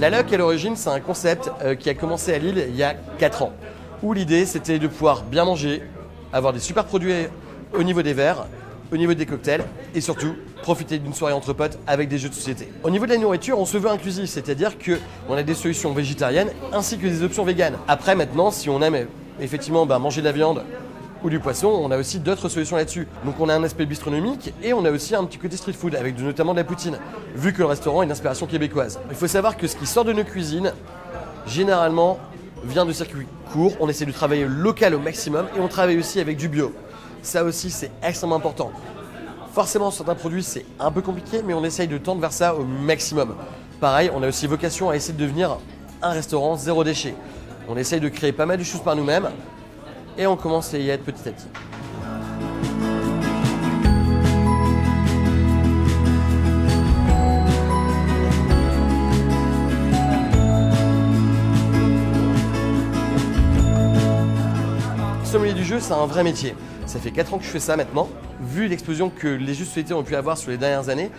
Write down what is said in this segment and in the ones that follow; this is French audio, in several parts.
La Luck, à l'origine, c'est un concept qui a commencé à Lille il y a 4 ans, où l'idée, c'était de pouvoir bien manger, avoir des super produits au niveau des verres, au niveau des cocktails, et surtout, profiter d'une soirée entre potes avec des jeux de société. Au niveau de la nourriture, on se veut inclusif, c'est-à-dire qu'on a des solutions végétariennes ainsi que des options véganes. Après, maintenant, si on aime effectivement manger de la viande ou du poisson, on a aussi d'autres solutions là-dessus. Donc on a un aspect bistronomique et on a aussi un petit côté street food avec notamment de la poutine, vu que le restaurant est une inspiration québécoise. Il faut savoir que ce qui sort de nos cuisines, généralement, vient de circuits courts. On essaie de travailler local au maximum et on travaille aussi avec du bio. Ça aussi, c'est extrêmement important. Forcément, certains produits, c'est un peu compliqué, mais on essaye de tendre vers ça au maximum. Pareil, on a aussi vocation à essayer de devenir un restaurant zéro déchet. On essaye de créer pas mal de choses par nous-mêmes et on commence à y être petit à petit. Sommelier du jeu, c'est un vrai métier. Ça fait 4 ans que je fais ça maintenant. Vu l'explosion que les jeux de société ont pu avoir sur les dernières années,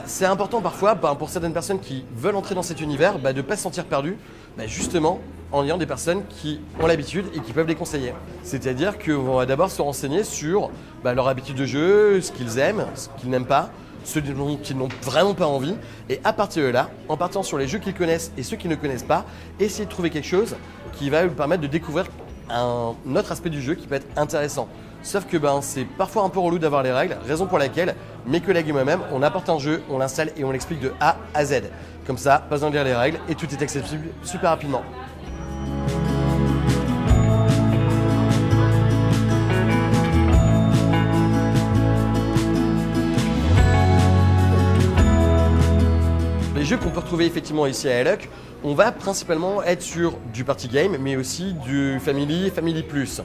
c'est important parfois pour certaines personnes qui veulent entrer dans cet univers de ne pas se sentir perdu, justement en ayant des personnes qui ont l'habitude et qui peuvent les conseiller. C'est-à-dire qu'on va d'abord se renseigner sur leur habitude de jeu, ce qu'ils aiment, ce qu'ils n'aiment pas, ceux dont ils n'ont vraiment pas envie. Et à partir de là, en partant sur les jeux qu'ils connaissent et ceux qu'ils ne connaissent pas, essayer de trouver quelque chose qui va lui permettre de découvrir un autre aspect du jeu qui peut être intéressant. Sauf que c'est parfois un peu relou d'avoir les règles, raison pour laquelle mes collègues et moi-même, on apporte un jeu, on l'installe et on l'explique de A à Z. Comme ça, pas besoin de lire les règles et tout est accessible super rapidement. Les jeux qu'on peut retrouver effectivement ici à Luck, on va principalement être sur du party game, mais aussi du family plus.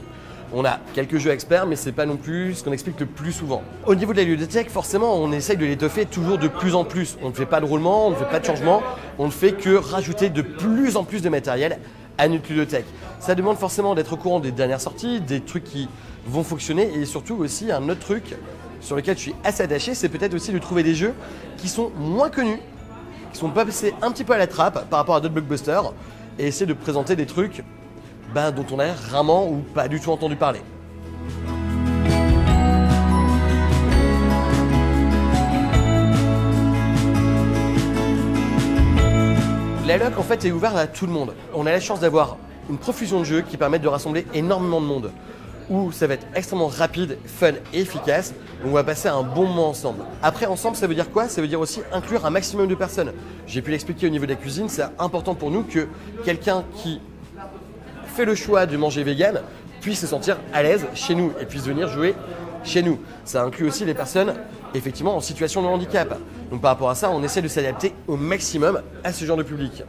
On a quelques jeux experts, mais c'est pas non plus ce qu'on explique le plus souvent. Au niveau de la ludothèque, forcément, on essaye de l'étoffer toujours de plus en plus. On ne fait pas de roulement, on ne fait pas de changement, on ne fait que rajouter de plus en plus de matériel à notre ludothèque. Ça demande forcément d'être au courant des dernières sorties, des trucs qui vont fonctionner et surtout aussi un autre truc sur lequel je suis assez attaché, c'est peut-être aussi de trouver des jeux qui sont moins connus, qui sont passés un petit peu à la trappe par rapport à d'autres blockbusters et essayer de présenter des trucs dont on a rarement ou pas du tout entendu parler. La Luck en fait est ouverte à tout le monde. On a la chance d'avoir une profusion de jeux qui permettent de rassembler énormément de monde, où ça va être extrêmement rapide, fun et efficace. On va passer un bon moment ensemble. Après, ensemble, ça veut dire quoi? Ça veut dire aussi inclure un maximum de personnes. J'ai pu l'expliquer au niveau de la cuisine, c'est important pour nous que quelqu'un qui fait le choix de manger vegan puisse se sentir à l'aise chez nous et puisse venir jouer chez nous. Ça inclut aussi les personnes effectivement en situation de handicap. Donc par rapport à ça, on essaie de s'adapter au maximum à ce genre de public.